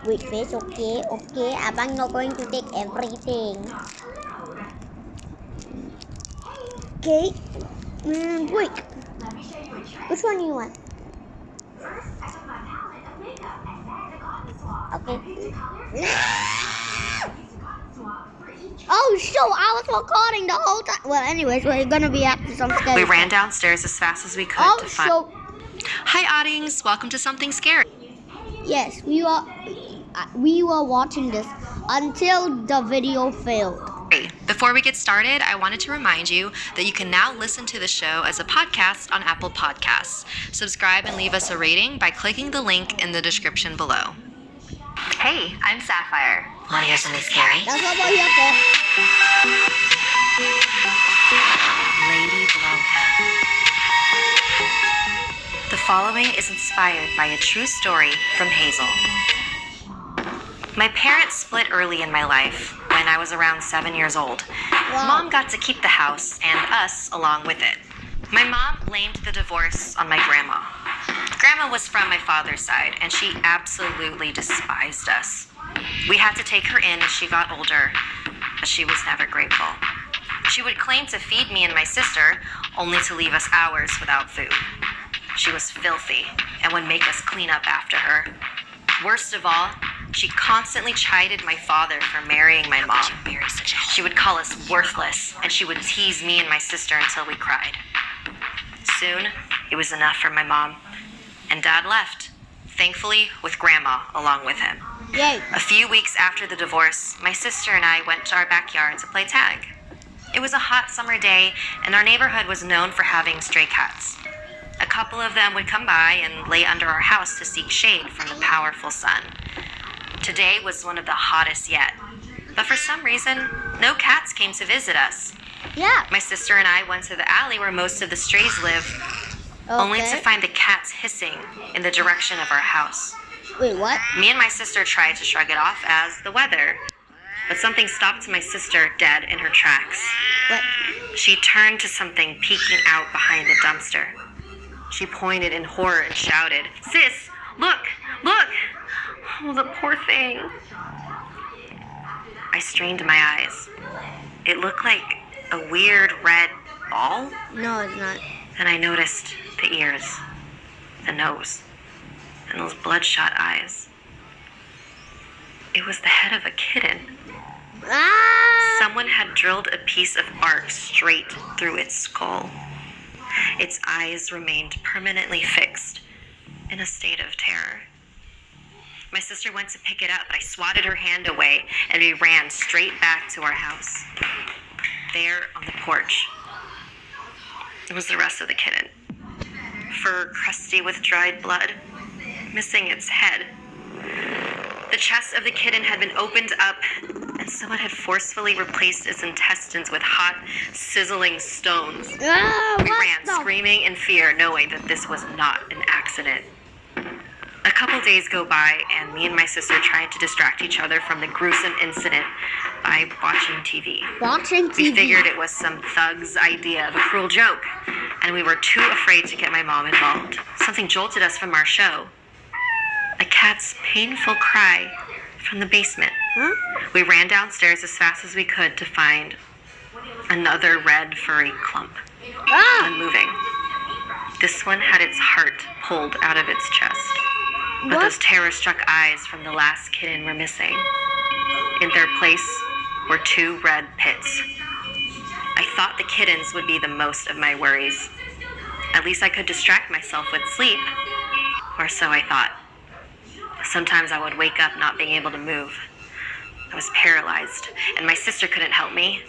Wait, face, okay, I'm not going to take everything. Okay. Wait. Which one do you want? Okay. Oh, so I was recording the whole time. Well, anyways, we're gonna be after some scary. We ran downstairs as fast as we could to find. So Hi, Oddings. Welcome to Something Scary. yes, we were watching this until the video failed. Before we get started, I wanted to remind you that you can now listen to the show as a podcast on Apple Podcasts. Subscribe and leave us a rating by clicking the link in the description below. Hey, I'm Sapphire. Want to hear something scary? That's what we're here for. Lady Blanca. The following is inspired by a true story from Hazel. My parents split early in my life when I was around 7 years old. Wow. Mom got to keep the house and us along with it. My mom blamed the divorce on my grandma. Grandma was from my father's side, and she absolutely despised us. We had to take her in as she got older, but she was never grateful. She would claim to feed me and my sister, only to leave us hours without food. She was filthy and would make us clean up after her. Worst of all, she constantly chided my father for marrying my mom. She would call us worthless, and she would tease me and my sister until we cried. Soon, it was enough for my mom, and Dad left, thankfully with Grandma along with him. Yay. A few weeks after the divorce, my sister and I went to our backyard to play tag. It was a hot summer day, and our neighborhood was known for having stray cats. A couple of them would come by and lay under our house to seek shade from the powerful sun. Today was one of the hottest yet, but for some reason, no cats came to visit us. Yeah. My sister and I went to the alley where most of the strays live, only to find the cats hissing in the direction of our house. Wait, what? Me and my sister tried to shrug it off as the weather, but something stopped my sister dead in her tracks. What? She turned to something peeking out behind the dumpster. She pointed in horror and shouted, "Sis, look, look! Oh, the poor thing." I strained my eyes. It looked like a weird red ball. No, it's not. Then I noticed the ears, the nose, and those bloodshot eyes. It was the head of a kitten. Ah! Someone had drilled a piece of bark straight through its skull. Its eyes remained permanently fixed in a state of terror. My sister went to pick it up, but I swatted her hand away, and we ran straight back to our house. There on the porch was the rest of the kitten. Fur crusty with dried blood, missing its head. The chest of the kitten had been opened up, and someone had forcefully replaced its intestines with hot, sizzling stones. Ah, We ran what the- screaming in fear, knowing that this was not an accident. A couple days go by, and me and my sister tried to distract each other from the gruesome incident by watching TV. Watching We TV. figured it was some thug's idea of a cruel joke, and we were too afraid to get my mom involved. Something jolted us from our show. A cat's painful cry from the basement. Huh? We ran downstairs as fast as we could to find another red furry clump, Ah! unmoving. This one had its heart pulled out of its chest, but What? those terror-struck eyes from the last kitten were missing. In their place were two red pits. I thought the kittens would be the most of my worries. At least I could distract myself with sleep, or so I thought. Sometimes I would wake up not being able to move. I was paralyzed, and my sister couldn't help me.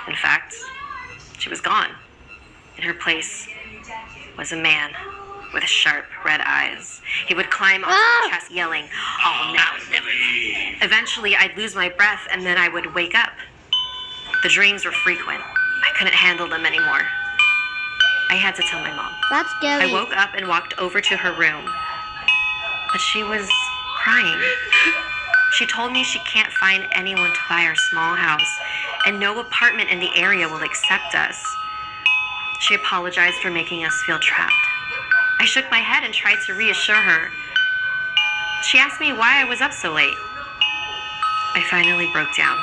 In fact, she was gone. In her place was a man with sharp red eyes. He would climb onto Ah! my chest yelling, "Oh, now never." Eventually, I'd lose my breath, and then I would wake up. The dreams were frequent. I couldn't handle them anymore. I had to tell my mom. That's scary. I woke up and walked over to her room, but she was crying. She told me she can't find anyone to buy our small house, and no apartment in the area will accept us. She apologized for making us feel trapped. I shook my head and tried to reassure her, She asked me why I was up so late. I finally broke down,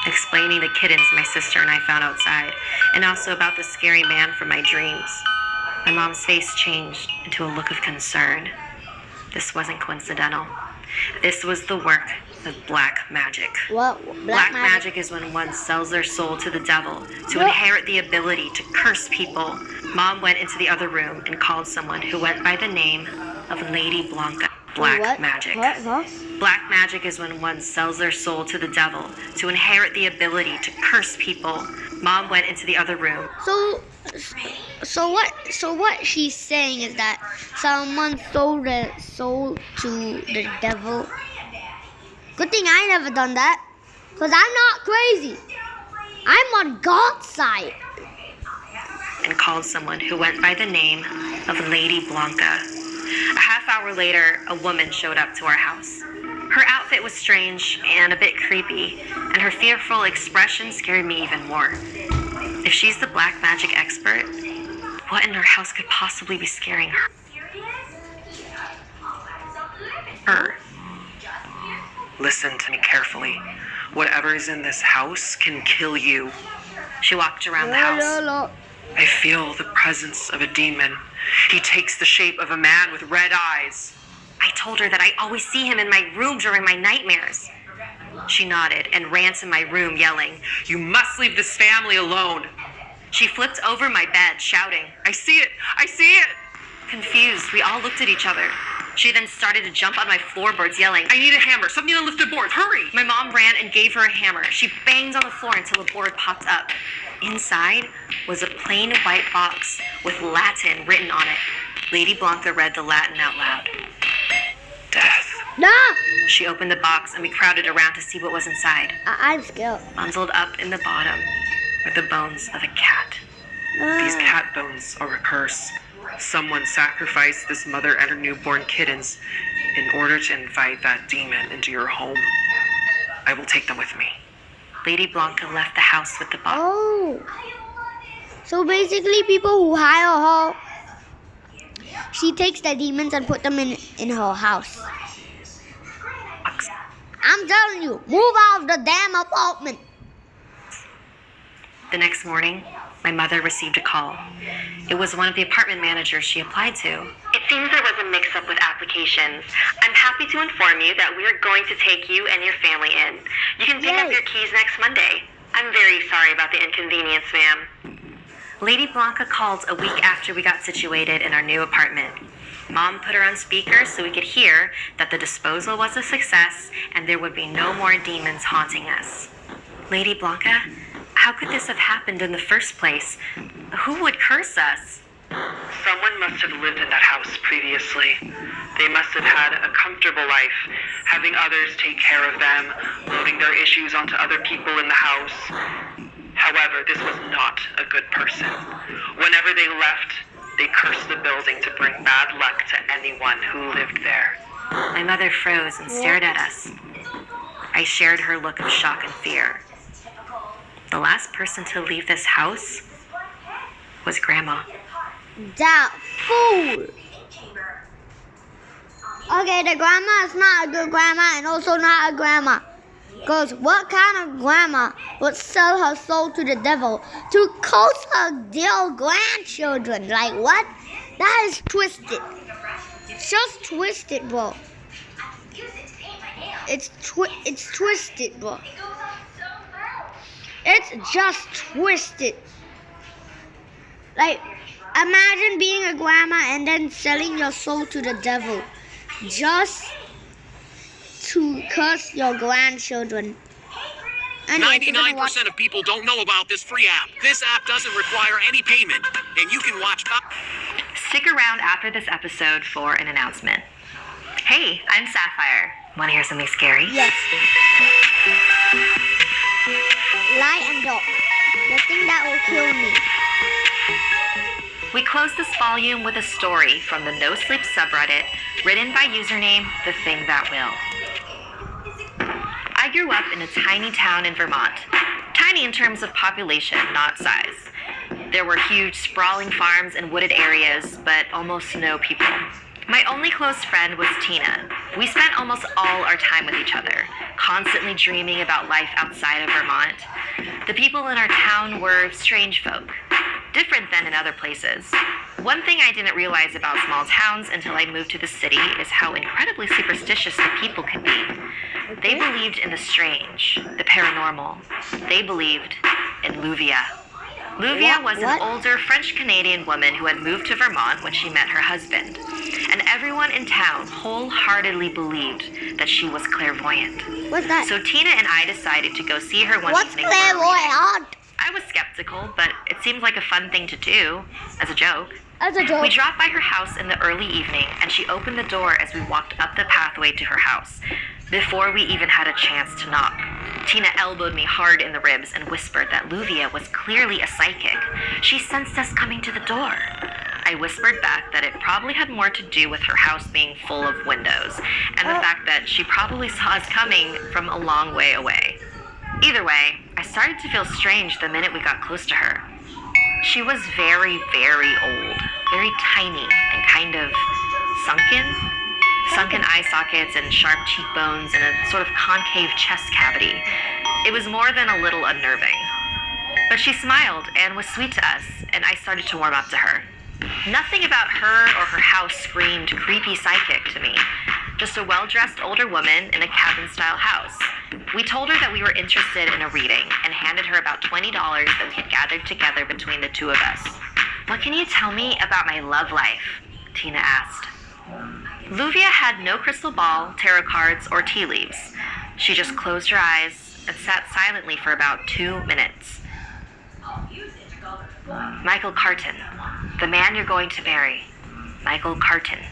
explaining the kittens my sister and I found outside, and also about the scary man from my dreams. My mom's face changed into a look of concern. This wasn't coincidental. This was the work of black magic. What? Black magic is when one sells their soul to the devil to inherit the ability to curse people. Mom went into the other room and called someone who went by the name of Lady Blanca. Black magic. What? Black magic is when one sells their soul to the devil to inherit the ability to curse people. Mom went into the other room. So what she's saying is that someone sold their soul to the devil. Good thing I never done that, because I'm not crazy. I'm on God's side. And called someone who went by the name of Lady Blanca. A half hour later, a woman showed up to our house. Her outfit was strange and a bit creepy, and her fearful expression scared me even more. If she's the black magic expert, what in her house could possibly be scaring her? Listen to me carefully. Whatever is in this house can kill you. She walked around the house. I feel the presence of a demon. He takes the shape of a man with red eyes. I told her that I always see him in my room during my nightmares. She nodded and ran to my room yelling, You must leave this family alone. She flipped over my bed, shouting, I see it! I see it! Confused, we all looked at each other. She then started to jump on my floorboards, yelling, I need a hammer, something to lift the board, hurry! My mom ran and gave her a hammer. She banged on the floor until a board popped up. Inside was a plain white box with Latin written on it. Lady Blanca read the Latin out loud. Death. Nah! She opened the box and we crowded around to see what was inside. I'm scared. Bundled up in the bottom were the bones of a cat. These cat bones are a curse. Someone sacrificed this mother and her newborn kittens in order to invite that demon into your home. I will take them with me. Lady Blanca left the house with the box. Oh. So basically people who hire her, she takes the demons and put them in her house. I'm telling you, move out of the damn apartment. The next morning, my mother received a call. It was one of the apartment managers she applied to. It seems there was a mix-up with applications. I'm happy to inform you that we are going to take you and your family in. You can pick up your keys next Monday. I'm very sorry about the inconvenience, ma'am. Lady Blanca called a week after we got situated in our new apartment. Mom put her on speaker so we could hear that the disposal was a success and there would be no more demons haunting us. Lady Blanca, how could this have happened in the first place? Who would curse us? Someone must have lived in that house previously. They must have had a comfortable life, having others take care of them, loading their issues onto other people in the house. However, this was not a good person. Whenever they left, they cursed the building to bring bad luck to anyone who lived there. My mother froze and stared at us. I shared her look of shock and fear. The last person to leave this house was Grandma. That fool. Okay, the grandma is not a good grandma and also not a grandma. Because what kind of grandma would sell her soul to the devil to curse her dear grandchildren? Like what? That is twisted. It's just twisted, bro. It's twisted, bro. It's just twisted. Like, imagine being a grandma and then selling your soul to the devil just to curse your grandchildren. Anyway, 99% of people don't know about this free app. This app doesn't require any payment, and you can watch... Stick around after this episode for an announcement. Hey, I'm Sapphire. Want to hear something scary? Yes. Light and dark. The thing that will kill me. We close this volume with a story from the No Sleep subreddit, written by username The Thing That Will. I grew up in a tiny town in Vermont. Tiny in terms of population, not size. There were huge sprawling farms and wooded areas, but almost no people. My only close friend was Tina. We spent almost all our time with each other, constantly dreaming about life outside of Vermont. The people in our town were strange folk, different than in other places. One thing I didn't realize about small towns until I moved to the city is how incredibly superstitious the people can be. They believed in the strange, the paranormal. They believed in Luvia. Luvia was an older French-Canadian woman who had moved to Vermont when she met her husband. And everyone in town wholeheartedly believed that she was clairvoyant. What's that? So Tina and I decided to go see her one What's evening for a reading. clairvoyant? I was skeptical, but it seemed like a fun thing to do, as a joke. That's a joke. We dropped by her house in the early evening, and she opened the door as we walked up the pathway to her house, before we even had a chance to knock. Tina elbowed me hard in the ribs and whispered that Luvia was clearly a psychic. She sensed us coming to the door. I whispered back that it probably had more to do with her house being full of windows, and the fact that she probably saw us coming from a long way away. Either way, I started to feel strange the minute we got close to her. She was very, very old, very tiny, and kind of sunken eye sockets and sharp cheekbones and a sort of concave chest cavity. It was more than a little unnerving. But she smiled and was sweet to us, and I started to warm up to her. Nothing about her or her house screamed creepy psychic to me. Just a well-dressed older woman in a cabin-style house. We told her that we were interested in a reading and handed her about $20 that we had gathered together between the two of us. "What can you tell me about my love life?" Tina asked. Luvia had no crystal ball, tarot cards, or tea leaves. She just closed her eyes and sat silently for about 2 minutes. "Michael Carton, the man you're going to marry. Michael Carton."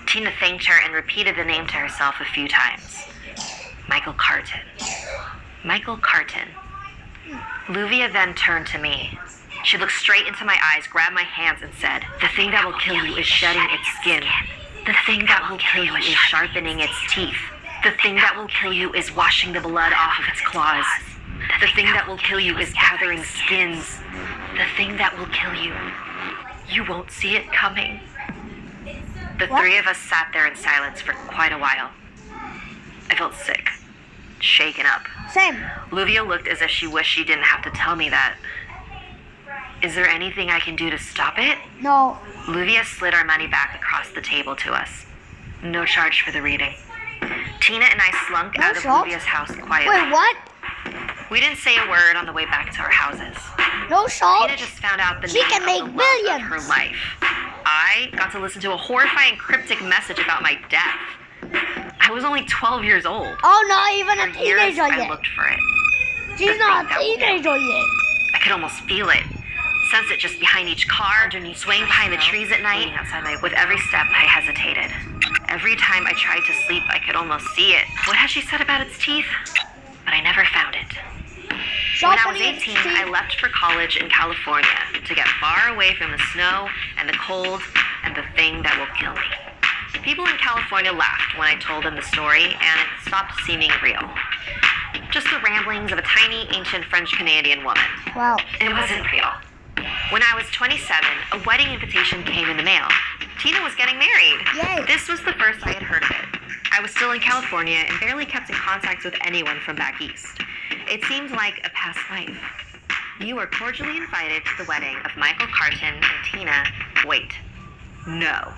Tina thanked her and repeated the name to herself a few times. "Michael Carton. Michael Carton." Luvia then turned to me. She looked straight into my eyes, grabbed my hands, and said, "The thing that will kill you is shedding its skin. The thing that will kill you is sharpening its teeth. The thing that will kill you is washing the blood off of its claws. The thing that will kill you is gathering skins. The thing that will kill you. You won't see it coming." The three of us sat there in silence for quite a while. I felt sick, shaken up. Same. Luvia looked as if she wished she didn't have to tell me that. "Is there anything I can do to stop it?" No. Luvia slid our money back across the table to us. "No charge for the reading." Tina and I slunk No out of charge? Luvia's house quietly. Wait, what? We didn't say a word on the way back to our houses. No Tina salt? just found out the She name can of make the love millions. of her life. I got to listen to a horrifying cryptic message about my death. I was only 12 years old. Oh, not even a For years, teenager I yet. looked for it. She's not a teenager yet. I could almost feel it. Sense it just behind each car, swaying behind the trees at night. With every step, I hesitated. Every time I tried to sleep, I could almost see it. What had she said about its teeth? But I never found it. When I was 18, I left for college in California to get far away from the snow and the cold and the thing that will kill me. People in California laughed when I told them the story, and it stopped seeming real. Just the ramblings of a tiny, ancient French-Canadian woman. Wow. It wasn't real. When I was 27, a wedding invitation came in the mail. Tina was getting married. Yay. This was the first I had heard of it. I was still in California and barely kept in contact with anyone from back east. It seemed like a past life. "You are cordially invited to the wedding of Michael Carton and Tina." Wait. No.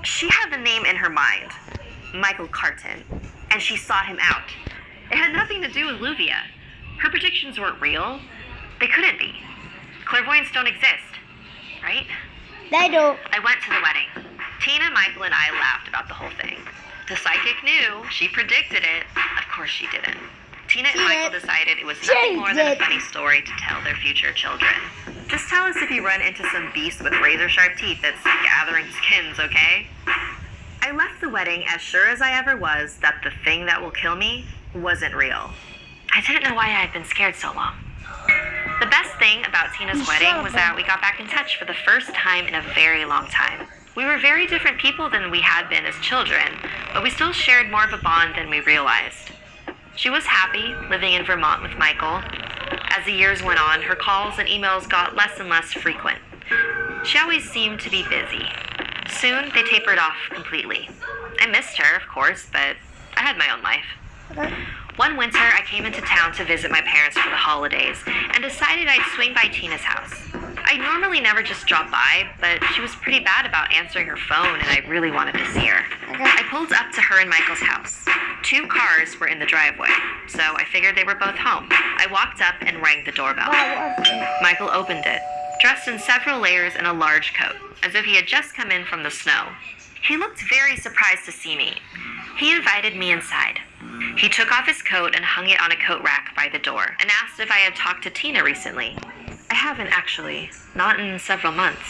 She had the name in her mind. Michael Carton. And she sought him out. It had nothing to do with Luvia. Her predictions weren't real. They couldn't be. Clairvoyants don't exist, right? They do. I went to the wedding. Tina, Michael, and I laughed about the whole thing. The psychic knew. She predicted it. Of course she didn't. Tina and She Michael did. decided it was She nothing more than a did. funny story to tell their future children. Just tell us if you run into some beast with razor-sharp teeth that's gathering skins, okay? I left the wedding as sure as I ever was that the thing that will kill me wasn't real. I didn't know why I had been scared so long. The best thing about Tina's wedding was that we got back in touch for the first time in a very long time. We were very different people than we had been as children, but we still shared more of a bond than we realized. She was happy living in Vermont with Michael. As the years went on, her calls and emails got less and less frequent. She always seemed to be busy. Soon, they tapered off completely. I missed her, of course, but I had my own life. Okay. One winter, I came into town to visit my parents for the holidays and decided I'd swing by Tina's house. I normally never just drop by, but she was pretty bad about answering her phone and I really wanted to see her. Okay. I pulled up to her and Michael's house. 2 cars were in the driveway, so I figured they were both home. I walked up and rang the doorbell. Michael opened it, dressed in several layers and a large coat, as if he had just come in from the snow. He looked very surprised to see me. He invited me inside. He took off his coat and hung it on a coat rack by the door and asked if I had talked to Tina recently. I haven't actually, not in several months.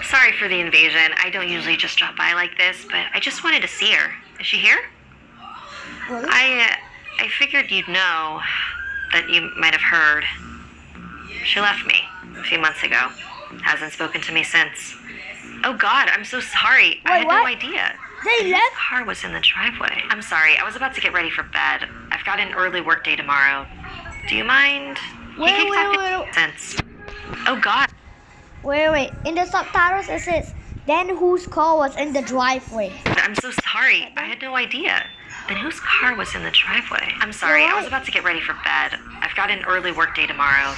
Sorry for the invasion. I don't usually just drop by like this, but I just wanted to see her. Is she here? Really? I figured you'd know, that you might have heard. She left me a few months ago. Hasn't spoken to me since. Oh God, I'm so sorry. I had no what? idea. They The left? car was in the driveway. I'm sorry, I was about to get ready for bed. I've got an early work day tomorrow. Do you mind? Wait. Since. Oh God. Wait. In the subtitles it says, then whose car was in the driveway? I'm so sorry. I had no idea. Then whose car was in the driveway? I'm sorry, I was about to get ready for bed. I've got an early work day tomorrow.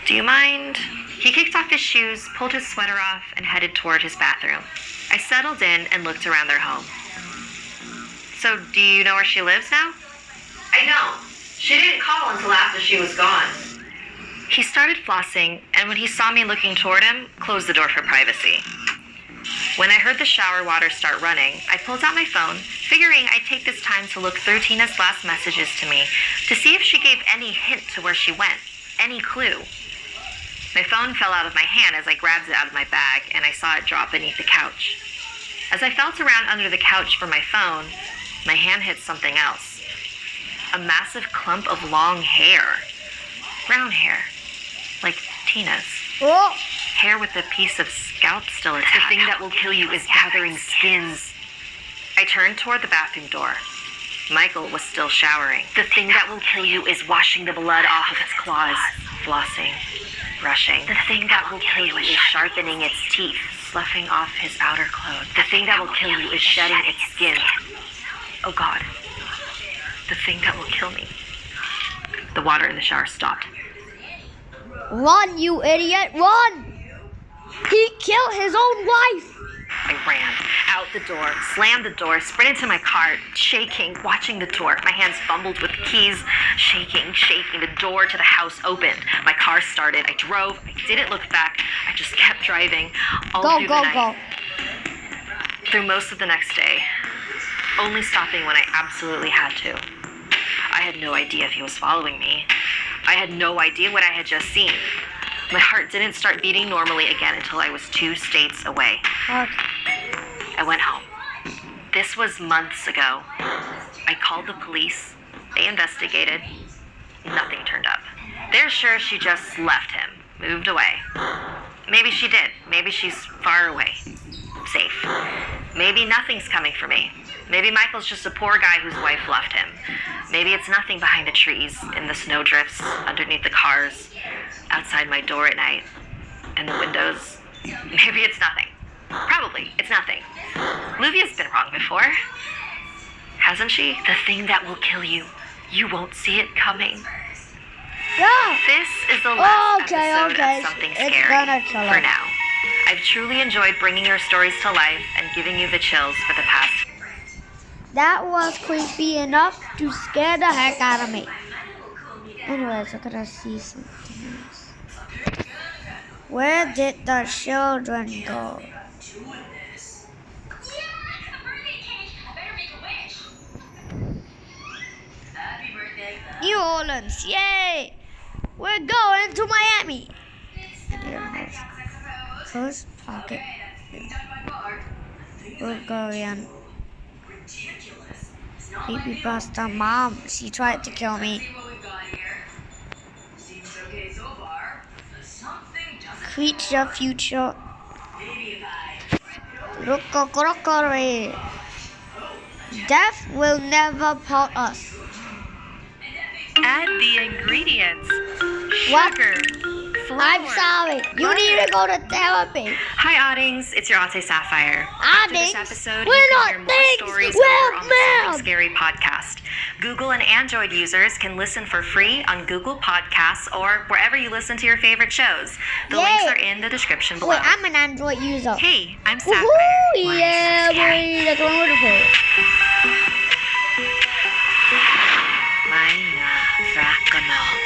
Do you mind? He kicked off his shoes, pulled his sweater off, and headed toward his bathroom. I settled in and looked around their home. So, do you know where she lives now? I don't. She didn't call until after she was gone. He started flossing, and when he saw me looking toward him, closed the door for privacy. When I heard the shower water start running, I pulled out my phone, figuring I'd take this time to look through Tina's last messages to me to see if she gave any hint to where she went, any clue. My phone fell out of my hand as I grabbed it out of my bag, and I saw it drop beneath the couch. As I felt around under the couch for my phone, my hand hit something else. A massive clump of long hair. Brown hair. Like Tina's. Oh, Hair with a piece of scalp still attached. The thing that will kill you is gathering skins. I turned toward the bathroom door. Michael was still showering. The thing that will kill you is washing the blood off of its claws, flossing, brushing. The thing that will kill you is sharpening its teeth, sloughing off his outer clothes. The thing that will kill you is shedding its skin. Oh God. The thing that will kill me. The water in the shower stopped. run, you idiot, run! He killed his own wife. I ran out the door, slammed the door, sprinted to my car, shaking, watching the door. My hands fumbled with the keys, shaking. The door to the house opened. My car started. I drove. I didn't look back. I just kept driving all through the night. Through most of the next day, only stopping when I absolutely had to. I had no idea if he was following me. I had no idea what I had just seen. My heart didn't start beating normally again until I was 2 states away. I went home. This was months ago. I called the police. They investigated. Nothing turned up. They're sure she just left him, moved away. Maybe she did. Maybe she's far away. Safe. Maybe nothing's coming for me. Maybe Michael's just a poor guy whose wife left him. Maybe it's nothing behind the trees, in the snowdrifts, underneath the cars, outside my door at night, in the windows. Maybe it's nothing. Probably, it's nothing. Luvia's been wrong before. Hasn't she? The thing that will kill you. You won't see it coming. Yeah. This is the last episode okay. of Something It's Scary gonna kill for her. now. I've truly enjoyed bringing your stories to life and giving you the chills for the past. That was creepy enough to scare the heck out of me. Anyways, I gotta see something else. Where did the children go? New Orleans, yay! We're going to Miami. First pocket. Bulgarian. Baby pasta mom, she tried to kill me. Creature future. Rockorockery. Death will never part us. Add the ingredients. What? Sugar, floor. I'm sorry. You need to go to therapy. Hi, Oddings. It's your Ate Sapphire. After this Oddings? episode, We're you can not hear more things. stories We're over on the men. Something Scary podcast. Google and Android users can listen for free on Google Podcasts or wherever you listen to your favorite shows. The Yay. links are in the description below. Wait, I'm an Android user. Hey, I'm Sapphire. Woohoo! Why is Yeah, it so scary? boy, that's wonderful. Maina Vrakanong.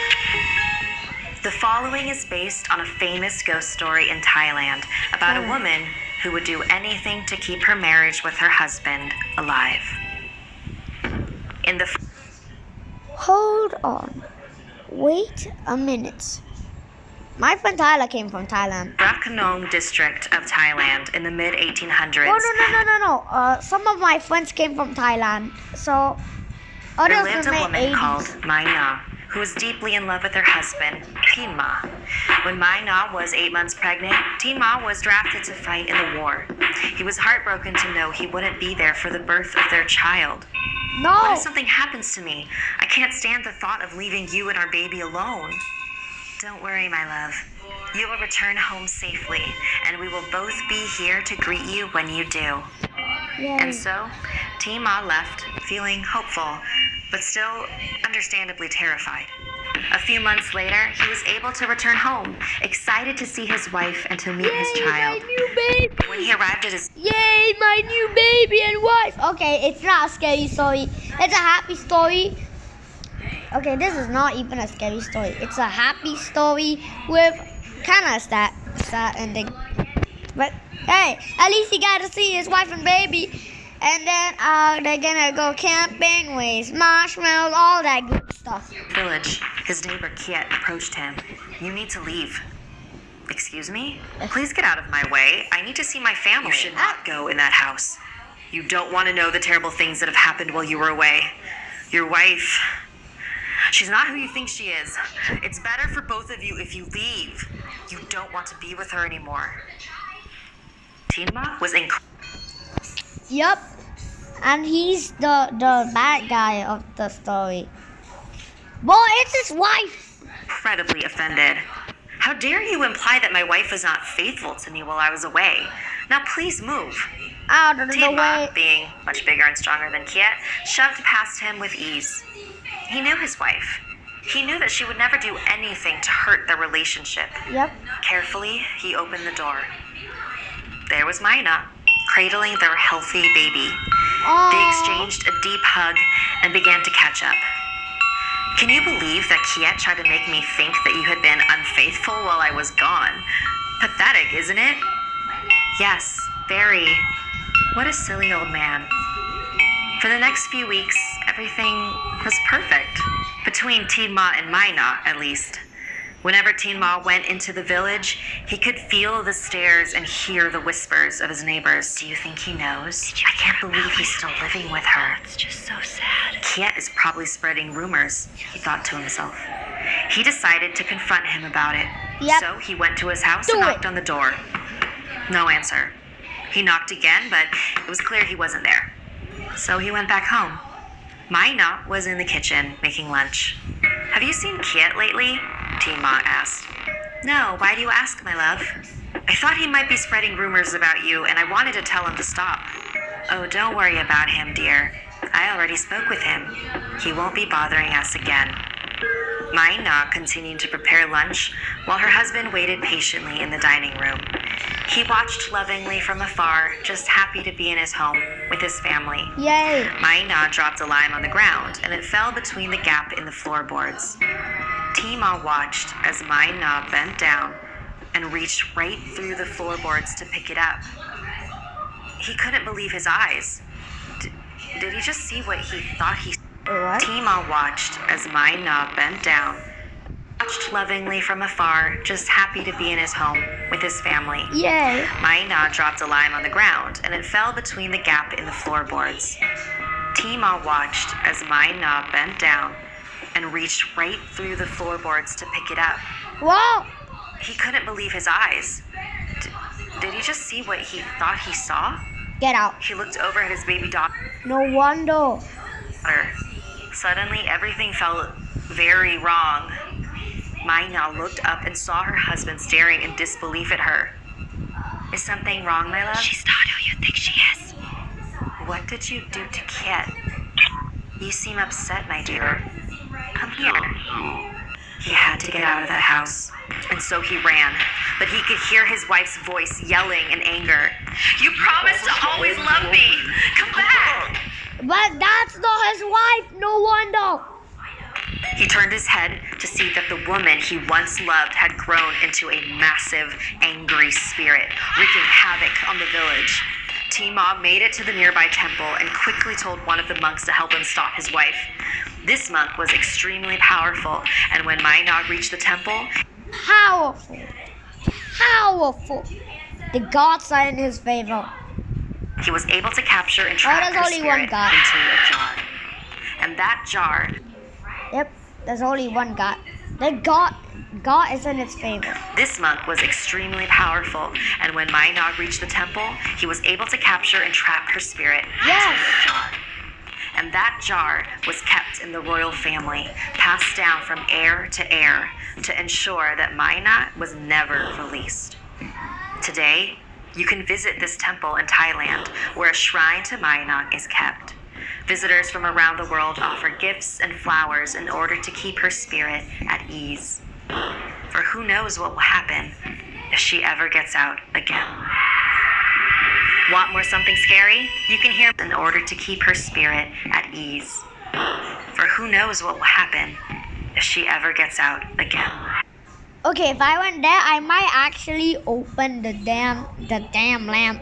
The following is based on a famous ghost story in Thailand about a woman who would do anything to keep her marriage with her husband alive. In the Hold on. Wait a minute. My friend Tyler came from Thailand. Vrakanong district of Thailand in the mid 1800s, No. Some of my friends came from Thailand. So, there others lived from a the woman 80s. called Mai Na, who was deeply in love with her husband, Teen Ma. When Mai Na was 8 months pregnant, Teen Ma was drafted to fight in the war. He was heartbroken to know he wouldn't be there for the birth of their child. What No. if something happens to me? I can't stand the thought of leaving you and our baby alone. Don't worry, my love. You will return home safely, and we will both be here to greet you when you do. Yay. And so, Teen Ma left, feeling hopeful, but still understandably terrified. A few months later, he was able to return home, excited to see his wife and to meet his child. My new baby. When he arrived at his Yay, my new baby and wife. Okay, it's not a scary story. It's a happy story. Okay, this is not even a scary story. It's a happy story with kind of sad ending. But hey, at least he got to see his wife and baby. And then they're gonna go camping, raise marshmallows, all that good stuff. village, his neighbor Kiet approached him. You need to leave. Excuse me? Please get out of my way. I need to see my family. You should not go in that house. You don't want to know the terrible things that have happened while you were away. Your wife, she's not who you think she is. It's better for both of you if you leave. You don't want to be with her anymore. Teen Ma was Yup. And he's the bad guy of the story. Boy, it's his wife. incredibly offended. How dare you imply that my wife was not faithful to me while I was away? Now please move. Out of the Teen Ma, way. being much bigger and stronger than Kiet, shoved past him with ease. He knew his wife. He knew that she would never do anything to hurt their relationship. Yep. Carefully, he opened the door. There was Maina, cradling their healthy baby. They Oh. exchanged a deep hug and began to catch up. Can you believe that Kiet tried to make me think that you had been unfaithful while I was gone? Pathetic, isn't it? Yes, very. What a silly old man. For the next few weeks, everything was perfect. Between Teen Ma and Maina, at least. Whenever Teen Ma went into the village, he could feel the stares and hear the whispers of his neighbors. Do you think he knows? I can't believe he's still living with her. It's just so sad. Kiet is probably spreading rumors, he thought to himself. He decided to confront him about it. Yep. So he went to his house Do and it. knocked on the door. No answer. He knocked again, but it was clear he wasn't there. So he went back home. Maina was in the kitchen making lunch. Have you seen Kiet lately? Teen Ma asked. No, why do you ask, my love? I thought he might be spreading rumors about you, and I wanted to tell him to stop. Oh, don't worry about him, dear. I already spoke with him. He won't be bothering us again. Maina continued to prepare lunch while her husband waited patiently in the dining room. He watched lovingly from afar, just happy to be in his home with his family. Yay. Maina dropped a lime on the ground, and it fell between the gap in the floorboards. Teen Ma watched as Maina bent down and reached right through the floorboards to pick it up. He couldn't believe his eyes. Did he just see what he thought he What? Teen Ma watched as Maina bent down, watched lovingly from afar, just happy to be in his home with his family. Yay. Maina dropped a lime on the ground, and it fell between the gap in the floorboards. Teen Ma watched as Maina bent down and reached right through the floorboards to pick it up. Whoa. He couldn't believe his eyes. Did he just see what he thought he saw? Get out. He looked over at his baby daughter. No wonder. Suddenly, everything felt very wrong. Maina looked up and saw her husband staring in disbelief at her. Is something wrong, my love? She's not who you think she is. What did you do to Kit? You seem upset, my dear. Come here. He had to get out of that house, and so he ran. But he could hear his wife's voice yelling in anger. You promised to always love me. Come back. But that's not his wife, no wonder. He turned his head to see that the woman he once loved had grown into a massive, angry spirit, wreaking havoc on the village. Tima made it to the nearby temple and quickly told one of the monks to help him stop his wife. This monk was extremely powerful, and when Maina reached the temple, Powerful. Powerful. The gods are in his favor. he was able to capture and trap there's her only one spirit god. into a jar. And that jar, Yep, there's only one god. The God is in its favor. this monk was extremely powerful, and when Maina reached the temple, he was able to capture and trap her spirit Yes. into a jar. And that jar was kept in the royal family, passed down from heir to heir, to ensure that Maina was never released. Today, you can visit this temple in Thailand, where a shrine to Maina is kept. Visitors from around the world offer gifts and flowers in order to keep her spirit at ease. For who knows what will happen if she ever gets out again. Want more something scary? You can hear in order to keep her spirit at ease. For who knows what will happen if she ever gets out again. Okay, if I went there, I might actually open the damn lamp.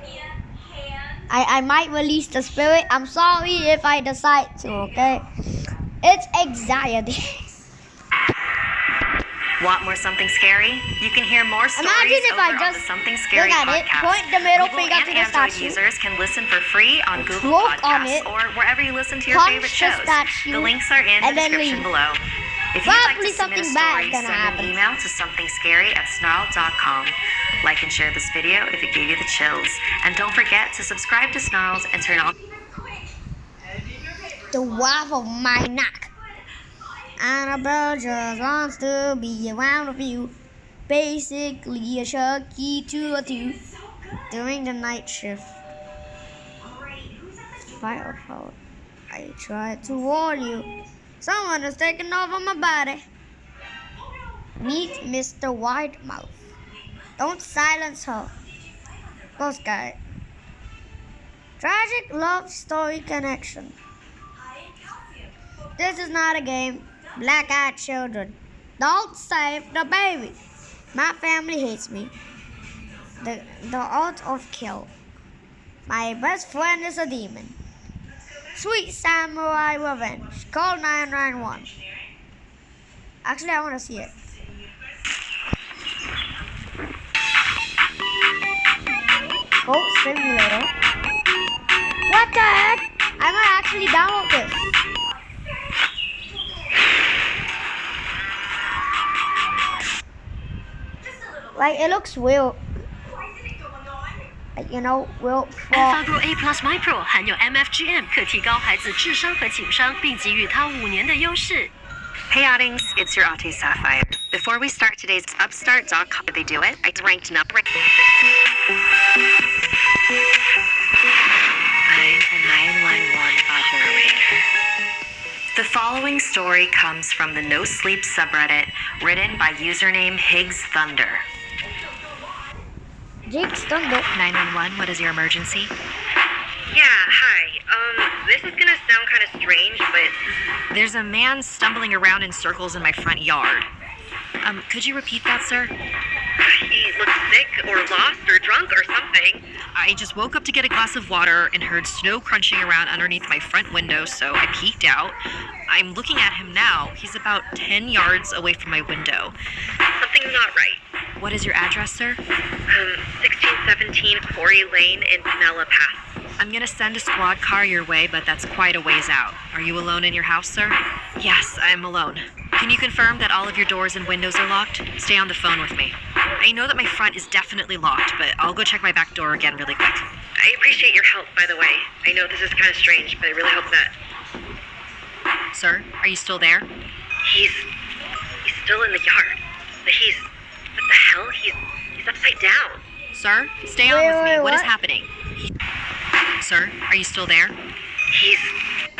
I might release the spirit. I'm sorry if I decide to, okay? It's anxiety. Want more something scary? You can hear more stories Imagine if over I on just the Something Scary look at it, podcast. point the middle Google finger and to the Android statue, users can listen for free on Google click on Podcasts it, or wherever you listen to your punch favorite the shows. statue, The links are in the and then description leave. below. If you'd like Probably to submit a something bad story, gonna send happen. an email to somethingscary@snarl.com. Like and share this video if it gave you the chills. And don't forget to subscribe to Snarls and turn on The wife of my neck. Annabelle just wants to be around with you. Basically a Chucky to a two. During the night shift. Firepower. I tried to warn you. Someone has taken over my body. Meet Mr. Widemouth. Don't silence her. Ghost guy. Tragic love story connection. This is not a game. Black-eyed children. Don't save the baby. My family hates me. The art of kill. My best friend is a demon. Sweet samurai revenge. Call 991. Actually, I want to see it. Goat Simulator. What the heck? I might actually download this. Like, it looks real. Like, you know, real for... AlphaGo A Plus MyPro 含有 MFGM，可提高孩子智商和情商，并给予他5年的优势。 Hey Ottings, it's your Auntie Sapphire. Before we start today's Upstart.com, did they do it? I ranked number. I'm a 911 operator. The following story comes from the No Sleep subreddit, written by username Higgs Thunder. Jake's Thunder. 911, what is your emergency? Yeah, hi. This is gonna sound kind of strange, but There's a man stumbling around in circles in my front yard. Could you repeat that, sir? he looks sick or lost or drunk or something. I just woke up to get a glass of water and heard snow crunching around underneath my front window, so I peeked out. I'm looking at him now. He's about 10 yards away from my window. Something's not right. What is your address, sir? 1617 Quarry Lane in Pinella Pass. I'm gonna send a squad car your way, but that's quite a ways out. Are you alone in your house, sir? Yes, I'm alone. Can you confirm that all of your doors and windows are locked? Stay on the phone with me. I know that my front is definitely locked, but I'll go check my back door again really quick. I appreciate your help, by the way. I know this is kind of strange, but I really hope that Sir, are you still there? he's still in the yard. But what the hell? He's upside down. Sir, stay on Wait, with me. wait, What is what? happening? Sir, are you still there? He's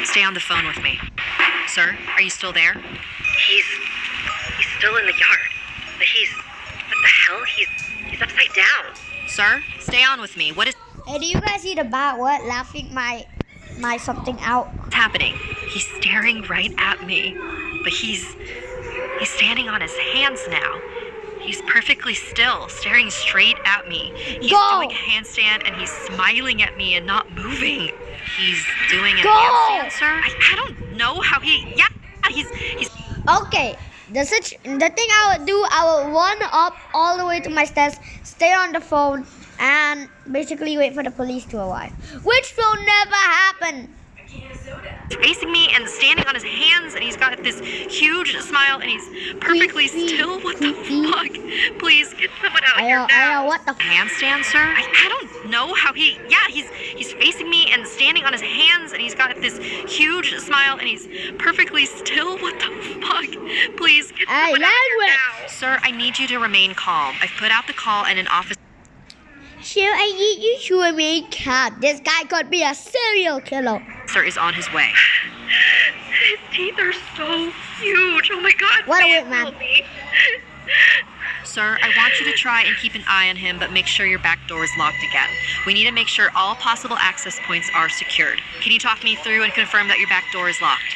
Stay on the phone with me. Sir, are you still there? he's still in the yard. But what the hell? He's upside down. Sir, stay on with me. What is Hey, do you guys see the bad word laughing my something out? happening? He's staring right at me. But he's standing on his hands now. He's perfectly still, staring straight at me. He's Go! doing a handstand and he's smiling at me and not moving. He's doing a Go! handstand, sir. I don't know how he's Okay, the thing I would do, I would run up all the way to my stairs, stay on the phone, and basically wait for the police to arrive, which will never happen. facing me and standing on his hands, and he's got this huge smile and he's perfectly still. What the fuck? Please get Someone out here now. What the handstand, sir? I don't know how he's facing me and standing on his hands, and he's got this huge smile and he's perfectly still. What the fuck? Please get Hey, Someone out here language! now. Sir, I need you to remain calm. I've put out the call and an officer Sure, I need you to remain calm. This guy could be a serial killer. is on his way. His teeth are so huge. Oh my god. What a please whip, man. help me. Sir, I want you to try and keep an eye on him, but make sure your back door is locked again. We need to make sure all possible access points are secured. Can you talk me through and confirm that your back door is locked?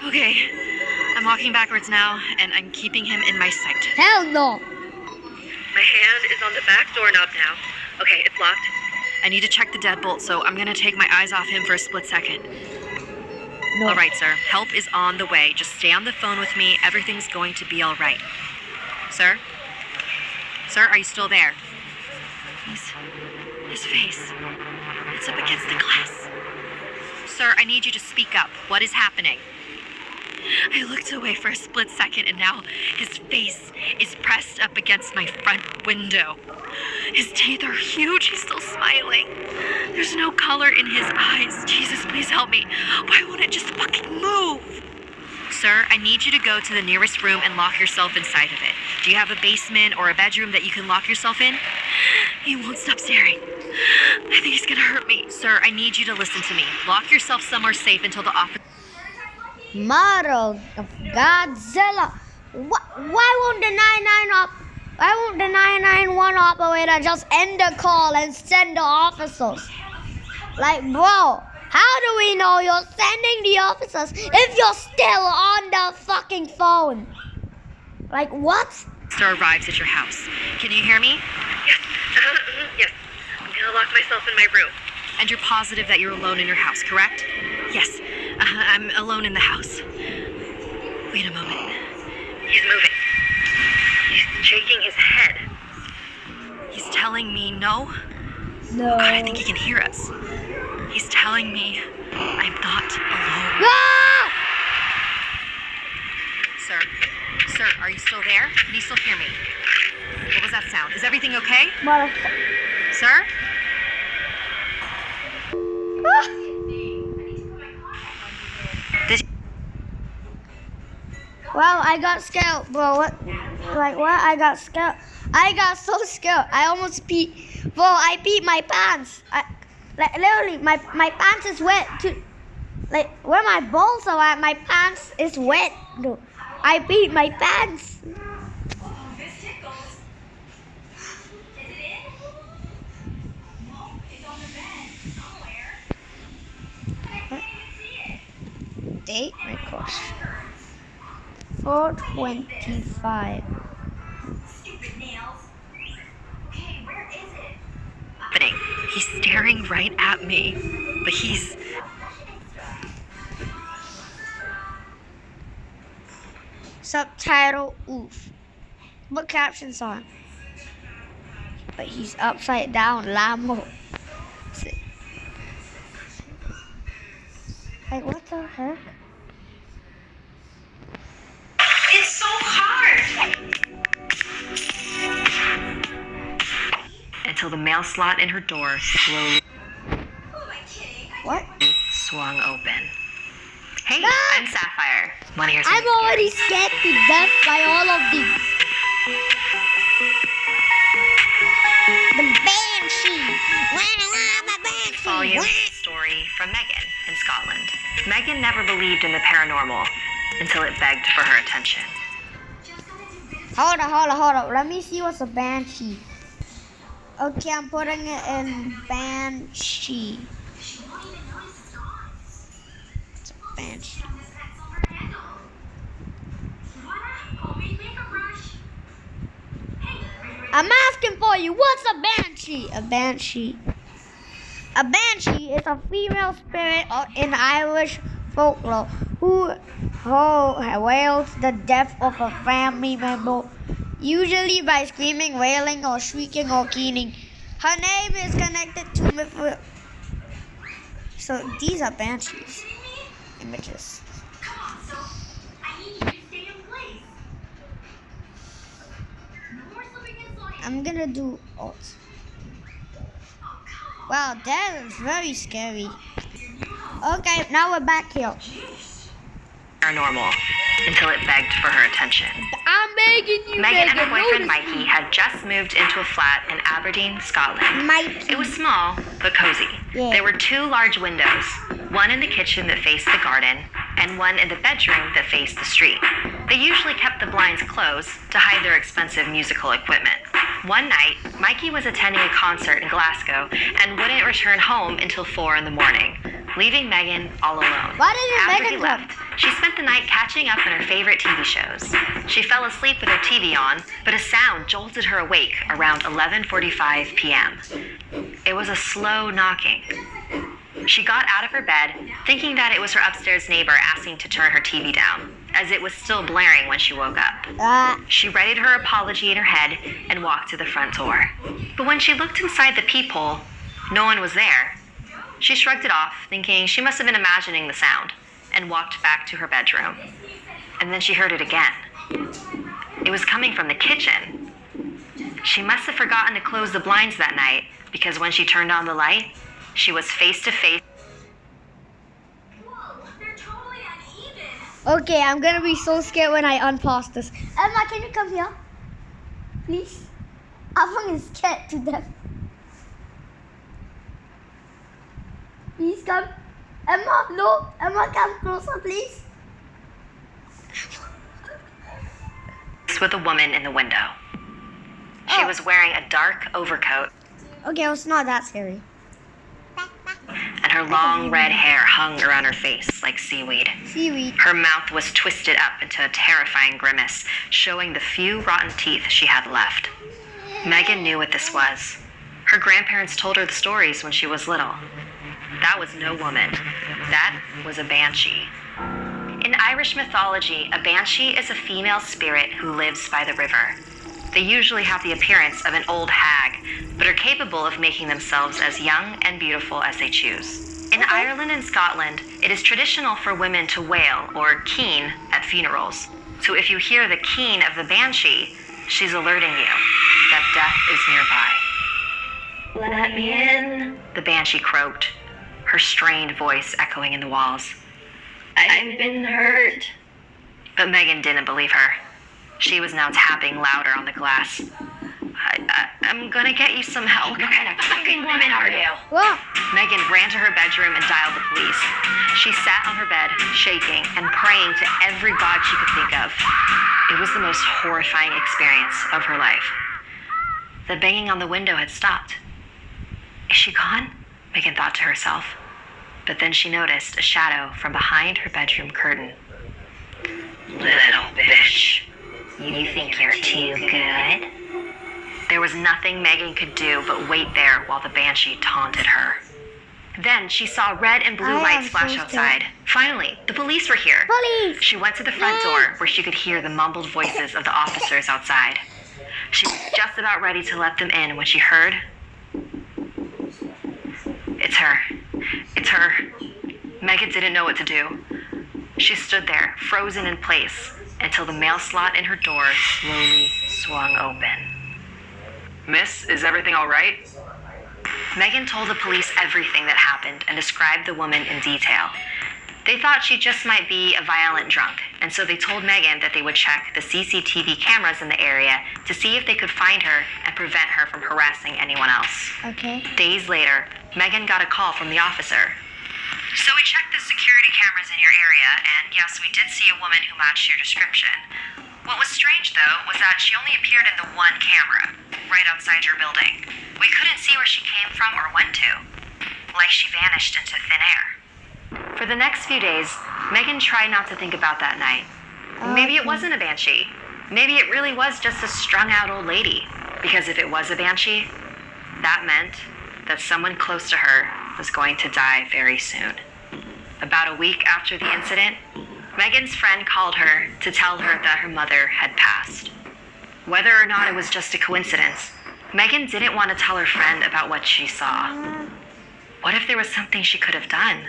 Okay. I'm walking backwards now, and I'm keeping him in my sight. Hell no. My hand is on the back doorknob now. Okay, it's locked. I need to check the deadbolt, so I'm gonna take my eyes off him for a split second. No. All right, sir. Help is on the way. Just stay on the phone with me. Everything's going to be all right. Sir? Sir, are you still there? His face. It's up against the glass. Sir, I need you to speak up. What is happening? I looked away for a split second, and now his face is pressed up against my front window. His teeth are huge. He's still smiling. There's no color in his eyes. Jesus, please help me. Why won't it just fucking move? Sir, I need you to go to the nearest room and lock yourself inside of it. Do you have a basement or a bedroom that you can lock yourself in? He won't stop staring. I think he's gonna hurt me. Sir, I need you to listen to me. Lock yourself somewhere safe until the officer... Mother of Godzilla. Why won't the 911 operator just end the call and send the officers? Like, bro, how do we know you're sending the officers if you're still on the fucking phone? Like, what? Sir arrives at your house. Can you hear me? Yes. Yes. I'm gonna lock myself in my room. And you're positive that you're alone in your house, correct? Yes, I'm alone in the house. Wait a moment. He's moving. He's shaking his head. He's telling me no? No. God, I think he can hear us. He's telling me I'm not alone. Ah! Sir, are you still there? Can you still hear me? What was that sound? Is everything okay? Motherfucker. Sir? Ah! Did Well, I got scared, bro. What? Like, what? I got scared. I got so scared. I almost peed. Bro, I peed my pants. Like, literally, my pants is wet. Like, where my balls are at, my pants is wet. Dude. I peed my pants. Date my course. 425. happening? He's staring right at me, but he's... Subtitle, oof. Put captions on. But he's upside down, Lamo. Like, what the heck? It's so hard. Until the mail slot in her door slowly What? swung open. Hey, Ah! I'm Sapphire. One of your I'm already scared to death by all of these. The banshee. I'm a banshee. Volume of the story from Megan in Scotland. Megan never believed in the paranormal until it begged for her attention. Hold on. Let me see what's a banshee. Okay, I'm putting it in banshee. It's a banshee. I'm asking for you. What's a banshee? A banshee. A banshee is a female spirit in Irish folklore who wails the death of a family member, usually by screaming, wailing, or shrieking or keening. Her name is connected to myth. So these are banshees images. I'm gonna do alt. Wow, that is very scary. Okay, now we're back here. Paranormal until it begged for her attention. I'm begging you, Megan and her boyfriend notice Mikey had just moved into a flat in Aberdeen, Scotland. Mikey. It was small, but cozy. Yeah. There were 2 large windows, one in the kitchen that faced the garden, and one in the bedroom that faced the street. They usually kept the blinds closed to hide their expensive musical equipment. One night, Mikey was attending a concert in Glasgow and wouldn't return home until 4 in the morning, leaving Megan all alone. Why didn't After Megan he left, she spent the night catching up on her favorite TV shows. She fell asleep with her TV on, but a sound jolted her awake around 11:45 p.m. It was a slow knocking. She got out of her bed, thinking that it was her upstairs neighbor asking to turn her TV down, as it was still blaring when she woke up. She readied her apology in her head and walked to the front door. But when she looked inside the peephole, no one was there. She shrugged it off, thinking she must have been imagining the sound, and walked back to her bedroom. And then she heard it again. It was coming from the kitchen. She must have forgotten to close the blinds that night, because when she turned on the light, she was face to face. Okay, I'm gonna be so scared when I unpause this. Emma, can you come here? Please? I'm fucking scared to death. Please come. Emma, no. Emma, come closer, please. With a woman in the window. She Oh. was wearing a dark overcoat, Okay, well, it's not that scary. and her long red hair hung around her face like seaweed. Seaweed. Her mouth was twisted up into a terrifying grimace, showing the few rotten teeth she had left. Megan knew what this was. Her grandparents told her the stories when she was little. That was no woman. That was a banshee. In Irish mythology, a banshee is a female spirit who lives by the river. They usually have the appearance of an old hag, but are capable of making themselves as young and beautiful as they choose. In Ireland and Scotland, it is traditional for women to wail or keen at funerals. So if you hear the keen of the banshee, she's alerting you that death is nearby. Let me in. The banshee croaked, her strained voice echoing in the walls. I've been hurt. But Megan didn't believe her. She was now tapping louder on the glass. I'm gonna get you some help. What kind of fucking woman are you? What? Megan ran to her bedroom and dialed the police. She sat on her bed, shaking and praying to every god she could think of. It was the most horrifying experience of her life. The banging on the window had stopped. Is she gone? Megan thought to herself. But then she noticed a shadow from behind her bedroom curtain. Little bitch. You think you're too good? There was nothing Megan could do but wait there while the banshee taunted her. Then she saw red and blue I am lights so flash scared. outside. Finally, the police were here. Police! She went to the front door where she could hear the mumbled voices of the officers outside. She was just about ready to let them in when she heard... It's her. It's her. Megan didn't know what to do. She stood there, frozen in place, until the mail slot in her door slowly swung open. Miss, is everything all right? Megan told the police everything that happened and described the woman in detail. They thought she just might be a violent drunk, and so they told Megan that they would check the CCTV cameras in the area to see if they could find her and prevent her from harassing anyone else. Okay. Days later, Megan got a call from the officer. So we checked the security cameras in your area, and yes, we did see a woman who matched your description. What was strange, though, was that she only appeared in the one camera, right outside your building. We couldn't see where she came from or went to, like she vanished into thin air. For the next few days, Megan tried not to think about that night. Maybe it wasn't a banshee. Maybe it really was just a strung-out old lady. Because if it was a banshee, that meant that someone close to her was going to die very soon. About a week after the incident, Megan's friend called her to tell her that her mother had passed. Whether or not it was just a coincidence, Megan didn't want to tell her friend about what she saw. What if there was something she could have done?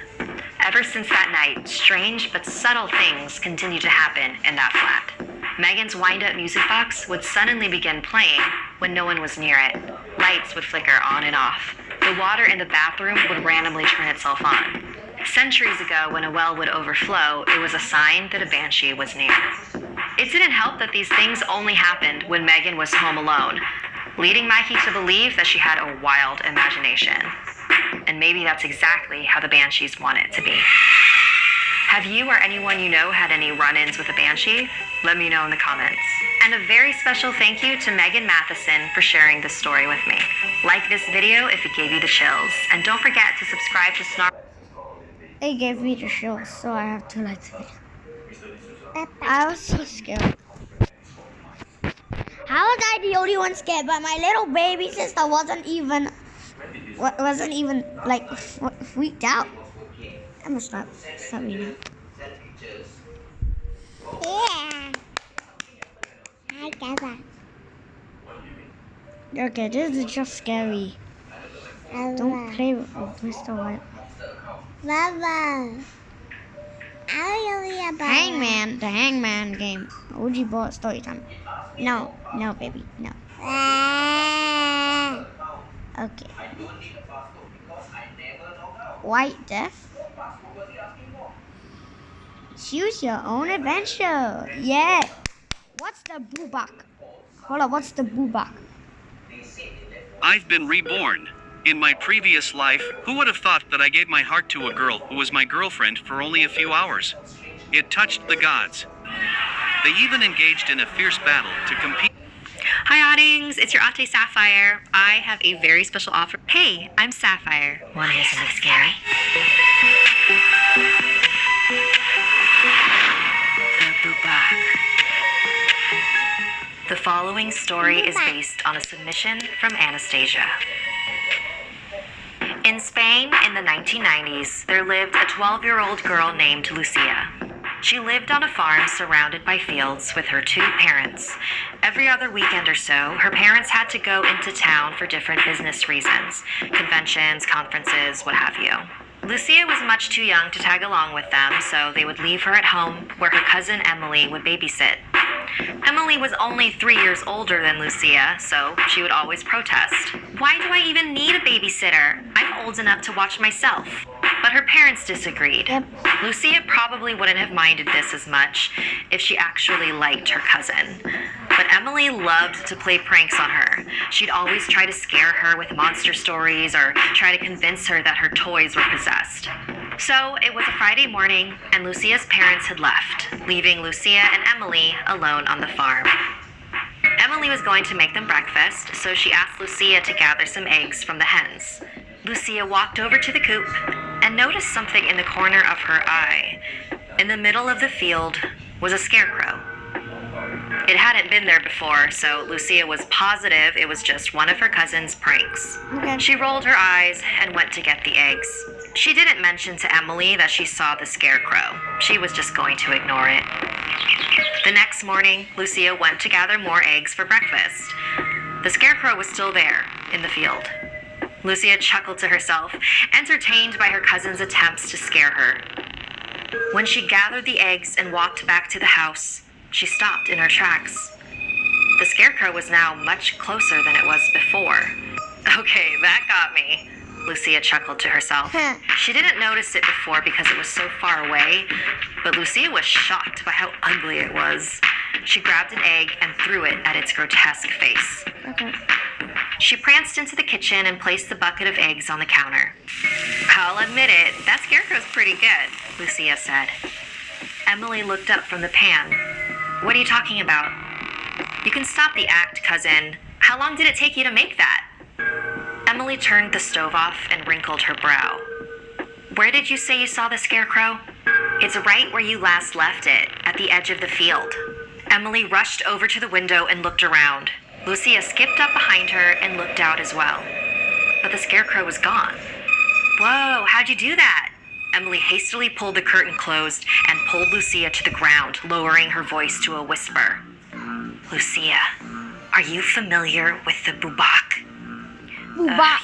Ever since that night, strange but subtle things continued to happen in that flat. Megan's wind-up music box would suddenly begin playing when no one was near it. Lights would flicker on and off. The water in the bathroom would randomly turn itself on. Centuries ago, when a well would overflow, it was a sign that a banshee was near. It didn't help that these things only happened when Megan was home alone, leading Mikey to believe that she had a wild imagination. And maybe that's exactly how the banshees want it to be. Have you or anyone you know had any run-ins with a banshee? Let me know in the comments. And a very special thank you to Megan Matheson for sharing this story with me. Like this video if it gave you the chills. And don't forget to subscribe to Snarl. It gave me the chills, so I have to like the video. I was so scared. How was I the only one scared? But my little baby sister wasn't even like freaked out. I must stop me now. Yeah. Hi, Gaza. Okay, this is just scary. Don't play with Mr. White. Baba. Hangman, the Hangman game. OG bought story time. No, baby, no. Okay. White Death. Choose your own adventure. Yeah. What's the bubak? Hold on, what's the bubak? I've been reborn. In my previous life, who would have thought that I gave my heart to a girl who was my girlfriend for only a few hours? It touched the gods. They even engaged in a fierce battle to compete. Hi, Oddings. It's your Auntie Sapphire. I have a very special offer. Hey, I'm Sapphire. Want to hear something scary? The Bubak. The following story is based on a submission from Anastasia. In Spain in the 1990s, there lived a 12-year-old girl named Lucia. She lived on a farm surrounded by fields with her two parents. Every other weekend or so, her parents had to go into town for different business reasons, conventions, conferences, what have you. Lucia was much too young to tag along with them, so they would leave her at home where her cousin Emily would babysit. Emily was only 3 years older than Lucia, so she would always protest. Why do I even need a babysitter? I'm old enough to watch myself. But her parents disagreed. Yep. Lucia probably wouldn't have minded this as much if she actually liked her cousin. But Emily loved to play pranks on her. She'd always try to scare her with monster stories or try to convince her that her toys were possessed. So it was a Friday morning, and Lucia's parents had left, leaving Lucia and Emily alone on the farm. Emily was going to make them breakfast, so she asked Lucia to gather some eggs from the hens. Lucia walked over to the coop and noticed something in the corner of her eye. In the middle of the field was a scarecrow. It hadn't been there before, so Lucia was positive it was just one of her cousin's pranks. Okay. She rolled her eyes and went to get the eggs. She didn't mention to Emily that she saw the scarecrow. She was just going to ignore it. The next morning, Lucia went to gather more eggs for breakfast. The scarecrow was still there in the field. Lucia chuckled to herself, entertained by her cousin's attempts to scare her. When she gathered the eggs and walked back to the house, she stopped in her tracks. The scarecrow was now much closer than it was before. Okay, that got me. Lucia chuckled to herself. She didn't notice it before because it was so far away, but Lucia was shocked by how ugly it was. She grabbed an egg and threw it at its grotesque face. Okay. She pranced into the kitchen and placed the bucket of eggs on the counter. I'll admit it, that scarecrow's pretty good, Lucia said. Emily looked up from the pan. What are you talking about? You can stop the act, cousin. How long did it take you to make that? Emily turned the stove off and wrinkled her brow. Where did you say you saw the scarecrow? It's right where you last left it, at the edge of the field. Emily rushed over to the window and looked around. Lucia skipped up behind her and looked out as well. But the scarecrow was gone. Whoa, how'd you do that? Emily hastily pulled the curtain closed and pulled Lucia to the ground, lowering her voice to a whisper. Lucia, are you familiar with the bubak?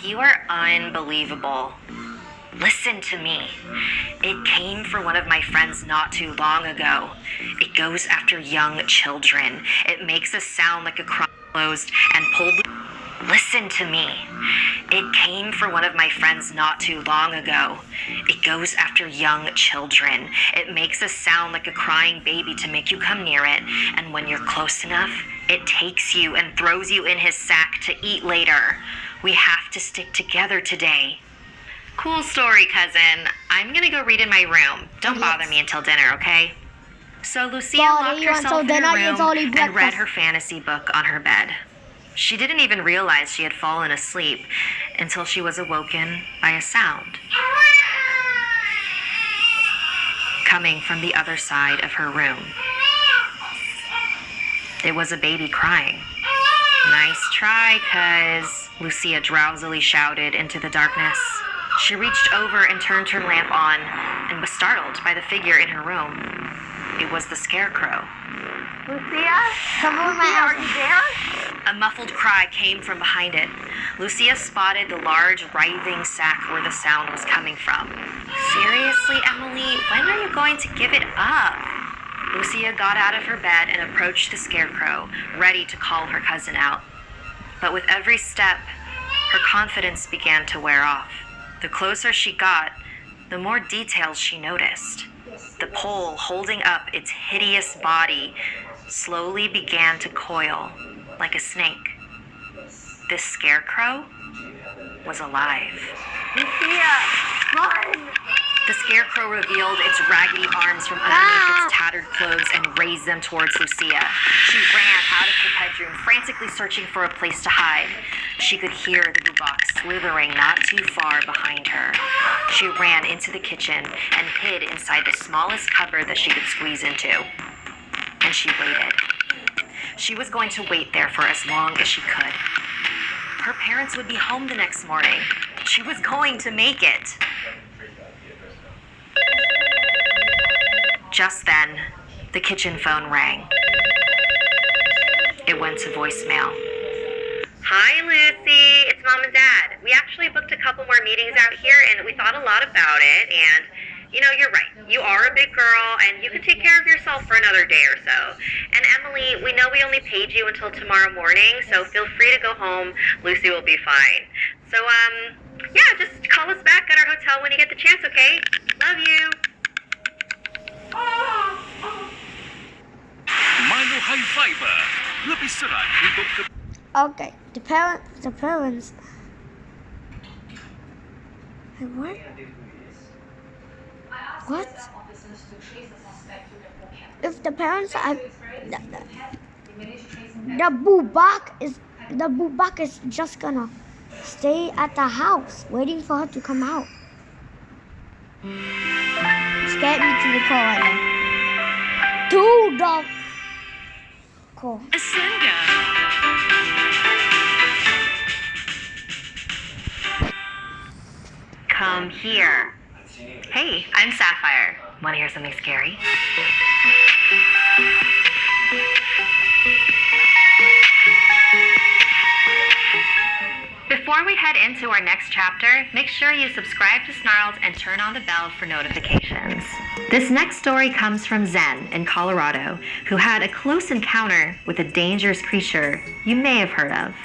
You are unbelievable. Listen to me. It came from one of my friends not too long ago. It goes after young children. It makes a sound like a cry closed and pulled. Listen to me. It came from one of my friends not too long ago. It goes after young children. It makes a sound like a crying baby to make you come near it, and when you're close enough, it takes you and throws you in his sack to eat later. We have to stick together today. Cool story, cousin. I'm gonna go read in my room. Don't bother me until dinner, okay? So Lucia locked herself in her room and read her fantasy book on her bed. She didn't even realize she had fallen asleep until she was awoken by a sound coming from the other side of her room. It was a baby crying. Nice try, cuz, Lucia drowsily shouted into the darkness. She reached over and turned her lamp on and was startled by the figure in her room. It was the scarecrow. Lucia, are you there? A muffled cry came from behind it. Lucia spotted the large, writhing sack where the sound was coming from. Seriously, Emily, when are you going to give it up? Lucia got out of her bed and approached the scarecrow, ready to call her cousin out. But with every step, her confidence began to wear off. The closer she got, the more details she noticed. The pole holding up its hideous body slowly began to coil like a snake. This scarecrow was alive. Lucia, run! The scarecrow revealed its raggedy arms from underneath its tattered clothes and raised them towards Lucia. She ran out of her bedroom, frantically searching for a place to hide. She could hear the bubak slithering not too far behind her. She ran into the kitchen and hid inside the smallest cupboard that she could squeeze into. And she waited. She was going to wait there for as long as she could. Her parents would be home the next morning. She was going to make it. Just then, the kitchen phone rang. It went to voicemail. Hi, Lucy. It's Mom and Dad. We actually booked a couple more meetings out here, and we thought a lot about it. And, you know, you're right. You are a big girl, and you can take care of yourself for another day or so. And, Emily, we know we only paid you until tomorrow morning, so feel free to go home. Lucy will be fine. So, yeah, just call us back at our hotel when you get the chance, okay? Love you. Milo High Fiber. Lebih serat untuk Okay, the parents. What? What? If the parents are the bubak is just gonna stay at the house waiting for her to come out. Scared me to the core right now. To the core. Ascenda. Come here. Hey, I'm Sapphire. Want to hear something scary? Before we head into our next chapter, make sure you subscribe to Snarled and turn on the bell for notifications. This next story comes from Zen in Colorado, who had a close encounter with a dangerous creature you may have heard of.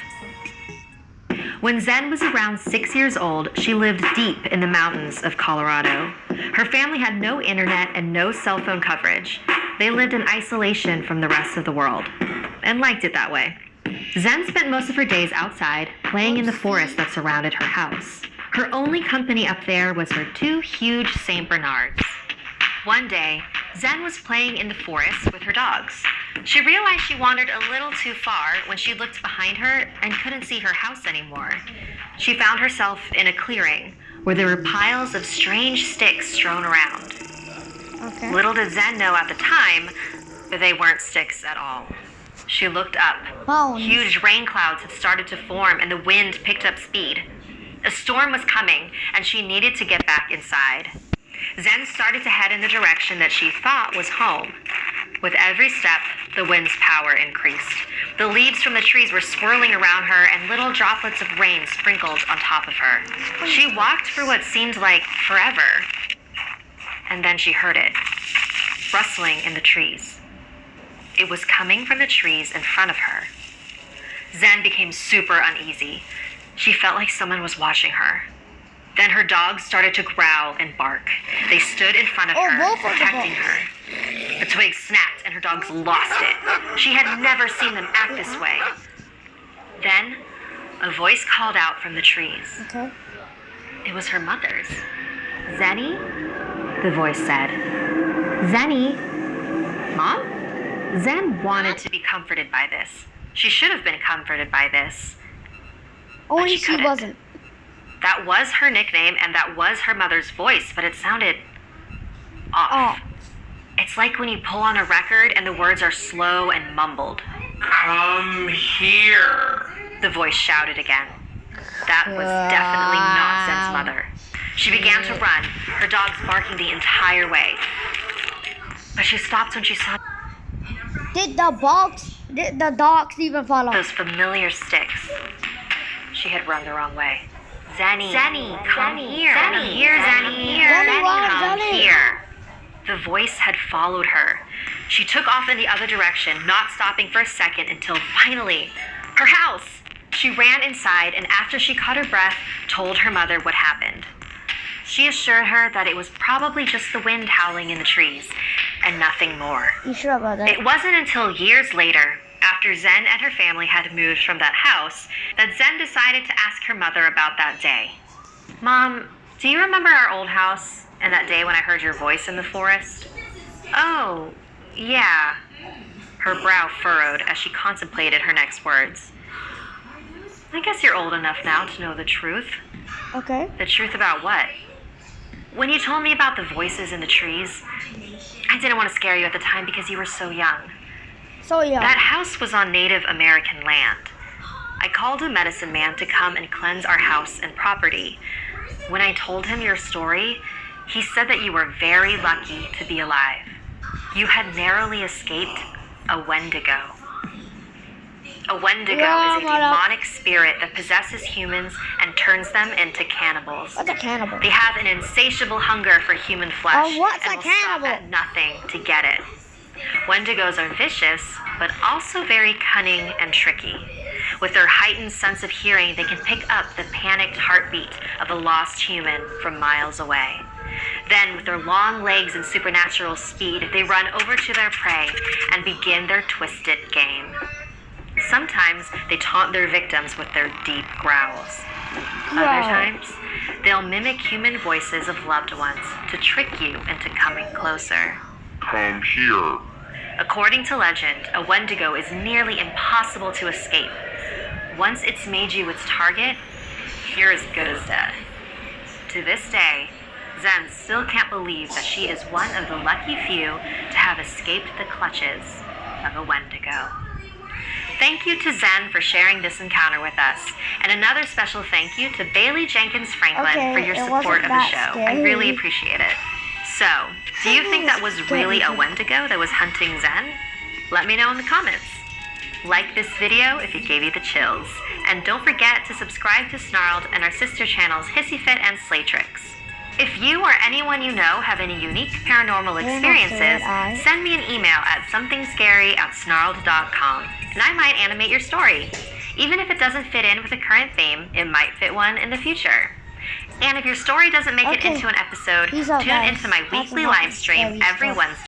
When Zen was around 6 years old, she lived deep in the mountains of Colorado. Her family had no internet and no cell phone coverage. They lived in isolation from the rest of the world, and liked it that way. Zen spent most of her days outside, playing in the forest that surrounded her house. Her only company up there was her 2 huge Saint Bernards. One day, Zen was playing in the forest with her dogs. She realized she wandered a little too far when she looked behind her and couldn't see her house anymore. She found herself in a clearing where there were piles of strange sticks strewn around. Okay. Little did Zen know at the time that they weren't sticks at all. She looked up. Bones. Huge rain clouds had started to form and the wind picked up speed. A storm was coming and she needed to get back inside. Zen started to head in the direction that she thought was home. With every step, the wind's power increased. The leaves from the trees were swirling around her and little droplets of rain sprinkled on top of her. She walked for what seemed like forever. And then she heard it, rustling in the trees. It was coming from the trees in front of her. Zen became super uneasy. She felt like someone was watching her. Then her dogs started to growl and bark. They stood in front of her, both of them. protecting her. The twig snapped and her dogs lost it. She had never seen them act this way. Then, a voice called out from the trees. Okay. It was her mother's. Zenny? The voice said. Zenny? Mom? Zen wanted to be comforted by this. She should have been comforted by this. Only she she couldn't. wasn't. That was her nickname and that was her mother's voice, but it sounded off. Oh. It's like when you pull on a record and the words are slow and mumbled. Come here. The voice shouted again. That was definitely not Zen's mother. She began to run, her dogs barking the entire way. But she stopped when she saw Did the dogs even follow? those familiar sticks. She had run the wrong way. Zenny, come here. Zenny, Zenny, what? come Zenny. here. The voice had followed her. She took off in the other direction, not stopping for a second until finally, her house. She ran inside and after she caught her breath, told her mother what happened. She assured her that it was probably just the wind howling in the trees and nothing more. You sure about that? It wasn't until years later, after Zen and her family had moved from that house, that Zen decided to ask her mother about that day. Mom, do you remember our old house and that day when I heard your voice in the forest? Oh, yeah. Her brow furrowed as she contemplated her next words. I guess you're old enough now to know the truth. Okay. The truth about what? When you told me about the voices in the trees, I didn't want to scare you at the time because you were so young. So yeah. That house was on Native American land. I called a medicine man to come and cleanse our house and property. When I told him your story, he said that you were very lucky to be alive. You had narrowly escaped a Wendigo. A Wendigo Yeah, is a what up? demonic spirit that possesses humans and turns them into cannibals. What's a cannibal? They have an insatiable hunger for human flesh what's and a will stop cannibal? at nothing to get it. Wendigos are vicious, but also very cunning and tricky. With their heightened sense of hearing, they can pick up the panicked heartbeat of a lost human from miles away. Then, with their long legs and supernatural speed, they run over to their prey and begin their twisted game. Sometimes they taunt their victims with their deep growls. Other times, they'll mimic human voices of loved ones to trick you into coming closer. Come here. According to legend, a Wendigo is nearly impossible to escape. Once it's made you its target, you're as good as dead. To this day, Zen still can't believe that she is one of the lucky few to have escaped the clutches of a Wendigo. Thank you to Zen for sharing this encounter with us, and another special thank you to Bailey Jenkins Franklin Okay, for your it support wasn't of the that show. I scary. really appreciate it. So, do you think that was really a Wendigo that was hunting Zen? Let me know in the comments. Like this video if it gave you the chills, and don't forget to subscribe to Snarled and our sister channels Hissyfit and Slaytrix. If you or anyone you know have any unique paranormal They don't have experiences, third eye. send me an email at somethingscary@snarled.com, and I might animate your story. Even if it doesn't fit in with the current theme, it might fit one in the future. And if your story doesn't make it Okay. into an episode, Peace out, tune guys. into my Lots weekly of live stream scary every stuff. Wednesday.